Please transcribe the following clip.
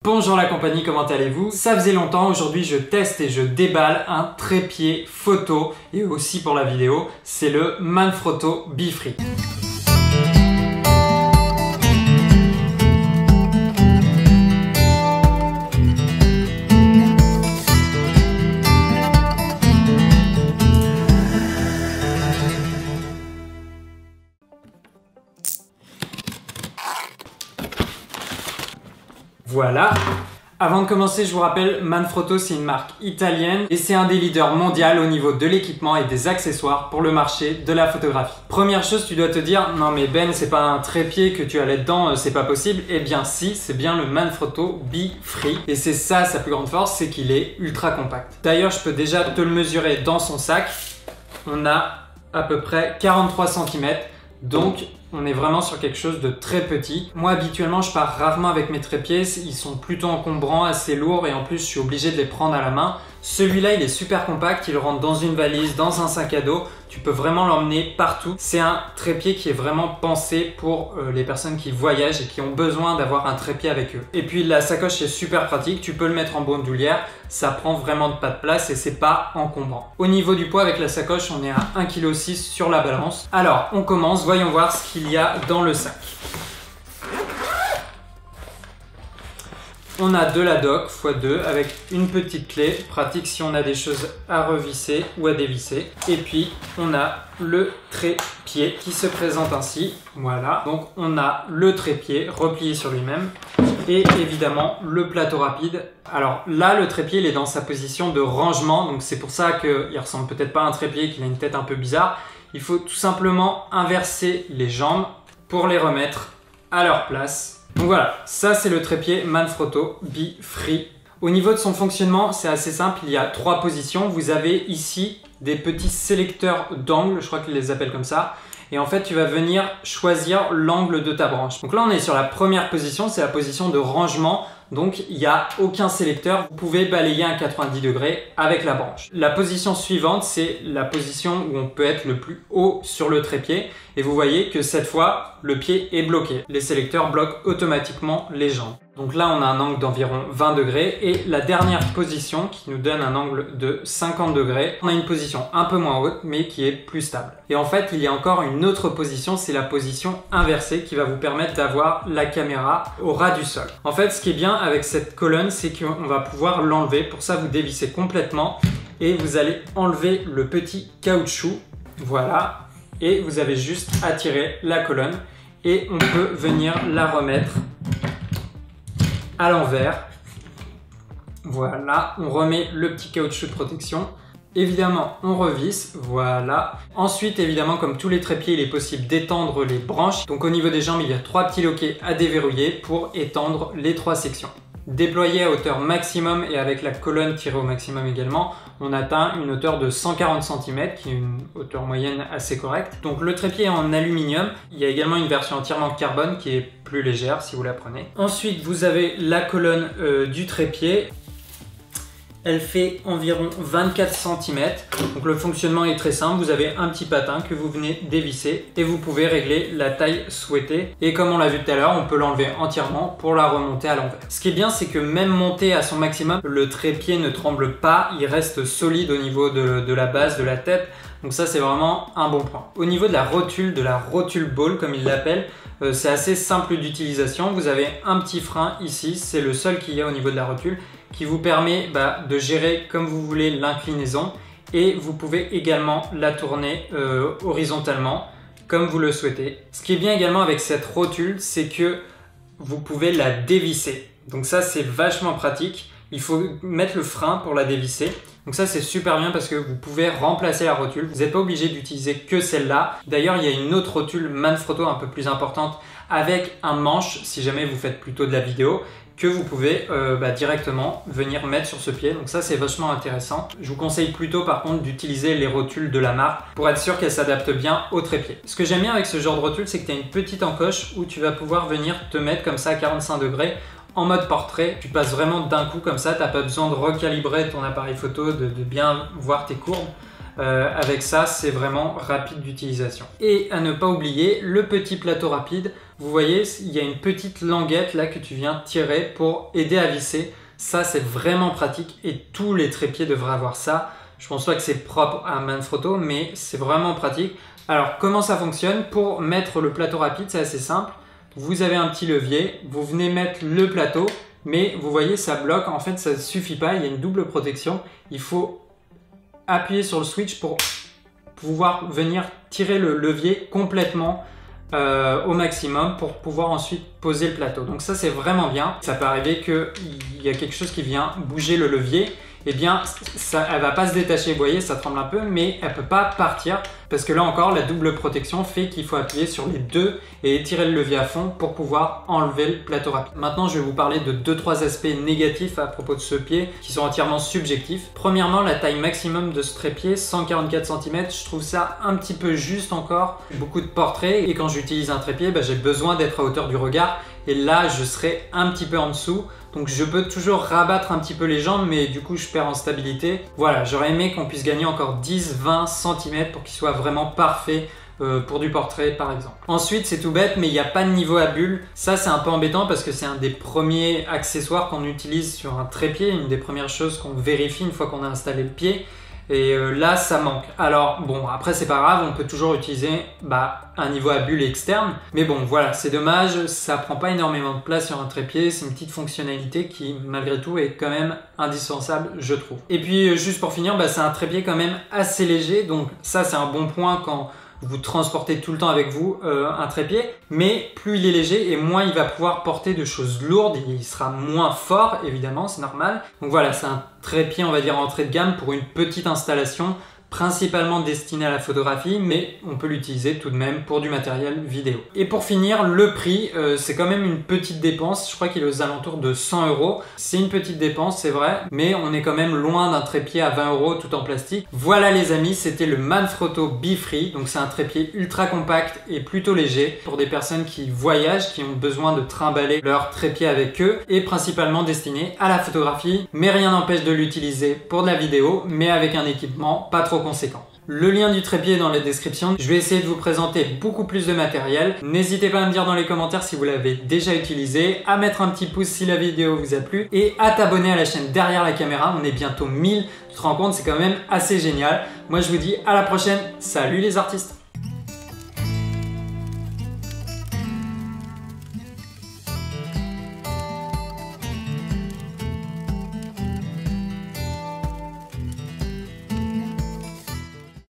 Bonjour la compagnie, comment allez-vous? Ça faisait longtemps, aujourd'hui je teste et je déballe un trépied photo et aussi pour la vidéo, c'est le Manfrotto Be-Free. Voilà. Avant de commencer, je vous rappelle, Manfrotto c'est une marque italienne et c'est un des leaders mondiaux au niveau de l'équipement et des accessoires pour le marché de la photographie. Première chose, tu dois te dire, non mais Ben, c'est pas un trépied que tu as là-dedans, c'est pas possible. Eh bien si, c'est bien le Manfrotto Be-Free et c'est ça sa plus grande force, c'est qu'il est ultra compact. D'ailleurs, je peux déjà te le mesurer dans son sac. On a à peu près 43 cm, donc on est vraiment sur quelque chose de très petit. Moi, habituellement, je pars rarement avec mes trépieds. Ils sont plutôt encombrants, assez lourds et en plus, je suis obligé de les prendre à la main. Celui-là, il est super compact. Il rentre dans une valise, dans un sac à dos. Tu peux vraiment l'emmener partout. C'est un trépied qui est vraiment pensé pour les personnes qui voyagent et qui ont besoin d'avoir un trépied avec eux. Et puis, la sacoche est super pratique. Tu peux le mettre en bandoulière. Ça prend vraiment pas de place et c'est pas encombrant. Au niveau du poids avec la sacoche, on est à 1,6 kg sur la balance. Alors, on commence. Voyons voir ce qu'il y a dans le sac. On a de la dock x2 avec une petite clé, pratique si on a des choses à revisser ou à dévisser. Et puis on a le trépied qui se présente ainsi. Voilà, donc on a le trépied replié sur lui-même et évidemment le plateau rapide. Alors là, le trépied il est dans sa position de rangement, donc c'est pour ça qu'il ressemble peut-être pas à un trépied, qu'il a une tête un peu bizarre. Il faut tout simplement inverser les jambes pour les remettre à leur place. Donc voilà, ça c'est le trépied Manfrotto Be-Free. Au niveau de son fonctionnement, c'est assez simple, il y a 3 positions. Vous avez ici des petits sélecteurs d'angle, je crois qu'ils les appellent comme ça. Et en fait, tu vas venir choisir l'angle de ta branche. Donc là, on est sur la première position, c'est la position de rangement. Donc, il n'y a aucun sélecteur. Vous pouvez balayer un 90 degrés avec la branche. La position suivante, c'est la position où on peut être le plus haut sur le trépied. Et vous voyez que cette fois, le pied est bloqué. Les sélecteurs bloquent automatiquement les jambes. Donc là, on a un angle d'environ 20 degrés. Et la dernière position qui nous donne un angle de 50 degrés. On a une position un peu moins haute, mais qui est plus stable. Et en fait, il y a encore une autre position, c'est la position inversée qui va vous permettre d'avoir la caméra au ras du sol. En fait, ce qui est bien avec cette colonne, c'est qu'on va pouvoir l'enlever. Pour ça, vous dévissez complètement et vous allez enlever le petit caoutchouc. Voilà. Et vous avez juste à tirer la colonne et on peut venir la remettre à l'envers. Voilà, on remet le petit caoutchouc de protection. Évidemment, on revisse, voilà. Ensuite, évidemment, comme tous les trépieds, il est possible d'étendre les branches. Donc au niveau des jambes, il y a 3 petits loquets à déverrouiller pour étendre les 3 sections. Déployé à hauteur maximum et avec la colonne tirée au maximum également, on atteint une hauteur de 140 cm, qui est une hauteur moyenne assez correcte. Donc le trépied est en aluminium. Il y a également une version entièrement carbone qui est plus légère si vous la prenez. Ensuite, vous avez la colonne du trépied. Elle fait environ 24 cm. Donc le fonctionnement est très simple. Vous avez un petit patin que vous venez dévisser et vous pouvez régler la taille souhaitée. Et comme on l'a vu tout à l'heure, on peut l'enlever entièrement pour la remonter à l'envers. Ce qui est bien, c'est que même monté à son maximum, le trépied ne tremble pas. Il reste solide au niveau de la base, de la tête. Donc ça, c'est vraiment un bon point. Au niveau de la rotule ball, comme il l'appelle, c'est assez simple d'utilisation. Vous avez un petit frein ici. C'est le seul qu'il y a au niveau de la rotule, qui vous permet de gérer comme vous voulez l'inclinaison et vous pouvez également la tourner horizontalement comme vous le souhaitez. Ce qui est bien également avec cette rotule, c'est que vous pouvez la dévisser. Donc ça, c'est vachement pratique. Il faut mettre le frein pour la dévisser. Donc ça, c'est super bien parce que vous pouvez remplacer la rotule. Vous n'êtes pas obligé d'utiliser que celle-là. D'ailleurs, il y a une autre rotule Manfrotto un peu plus importante avec un manche, si jamais vous faites plutôt de la vidéo, que vous pouvez directement venir mettre sur ce pied. Donc ça, c'est vachement intéressant. Je vous conseille plutôt par contre d'utiliser les rotules de la marque pour être sûr qu'elles s'adaptent bien au trépied. Ce que j'aime bien avec ce genre de rotule, c'est que tu as une petite encoche où tu vas pouvoir venir te mettre comme ça à 45 degrés en mode portrait. Tu passes vraiment d'un coup comme ça, tu n'as pas besoin de recalibrer ton appareil photo, de bien voir tes courbes. Avec ça, c'est vraiment rapide d'utilisation. Et à ne pas oublier, le petit plateau rapide, vous voyez, il y a une petite languette là que tu viens tirer pour aider à visser. Ça, c'est vraiment pratique et tous les trépieds devraient avoir ça. Je pense pas que c'est propre à Manfrotto, mais c'est vraiment pratique. Alors, comment ça fonctionne? Pour mettre le plateau rapide, c'est assez simple. Vous avez un petit levier, vous venez mettre le plateau, mais vous voyez, ça bloque. En fait, ça ne suffit pas, il y a une double protection. Il faut appuyer sur le switch pour pouvoir venir tirer le levier complètement au maximum pour pouvoir ensuite poser le plateau. Donc ça, c'est vraiment bien. Ça peut arriver qu'il y a quelque chose qui vient bouger le levier. Eh bien, elle va pas se détacher, vous voyez, ça tremble un peu, mais elle peut pas partir parce que là encore, la double protection fait qu'il faut appuyer sur les deux et étirer le levier à fond pour pouvoir enlever le plateau rapide. Maintenant, je vais vous parler de 2-3 aspects négatifs à propos de ce pied qui sont entièrement subjectifs. Premièrement, la taille maximum de ce trépied, 144 cm, je trouve ça un petit peu juste encore. Beaucoup de portraits et quand j'utilise un trépied, j'ai besoin d'être à hauteur du regard et là, je serai un petit peu en dessous. Donc je peux toujours rabattre un petit peu les jambes, mais du coup je perds en stabilité. Voilà, j'aurais aimé qu'on puisse gagner encore 10-20 cm pour qu'il soit vraiment parfait pour du portrait par exemple. Ensuite, c'est tout bête, mais il n'y a pas de niveau à bulle. Ça, c'est un peu embêtant parce que c'est un des premiers accessoires qu'on utilise sur un trépied, une des premières choses qu'on vérifie une fois qu'on a installé le pied. Et là, ça manque. Alors, bon, après, c'est pas grave, on peut toujours utiliser un niveau à bulle externe. Mais bon, voilà, c'est dommage, ça prend pas énormément de place sur un trépied. C'est une petite fonctionnalité qui, malgré tout, est quand même indispensable, je trouve. Et puis, juste pour finir, c'est un trépied quand même assez léger. Donc ça, c'est un bon point quand vous transportez tout le temps avec vous un trépied, mais plus il est léger et moins il va pouvoir porter de choses lourdes, il sera moins fort évidemment, c'est normal. Donc voilà, c'est un trépied on va dire entrée de gamme pour une petite installation, principalement destiné à la photographie, mais on peut l'utiliser tout de même pour du matériel vidéo. Et pour finir, le prix, c'est quand même une petite dépense, je crois qu'il est aux alentours de 100 €. C'est une petite dépense, c'est vrai, mais on est quand même loin d'un trépied à 20 € tout en plastique. Voilà les amis, c'était le Manfrotto Be-Free, donc c'est un trépied ultra compact et plutôt léger pour des personnes qui voyagent, qui ont besoin de trimballer leur trépied avec eux, et principalement destiné à la photographie, mais rien n'empêche de l'utiliser pour de la vidéo, mais avec un équipement pas trop conséquent. Le lien du trépied est dans la description. Je vais essayer de vous présenter beaucoup plus de matériel. N'hésitez pas à me dire dans les commentaires si vous l'avez déjà utilisé, à mettre un petit pouce si la vidéo vous a plu et à t'abonner à la chaîne derrière la caméra. On est bientôt 1000. Tu te rends compte, c'est quand même assez génial. Moi, je vous dis à la prochaine. Salut les artistes!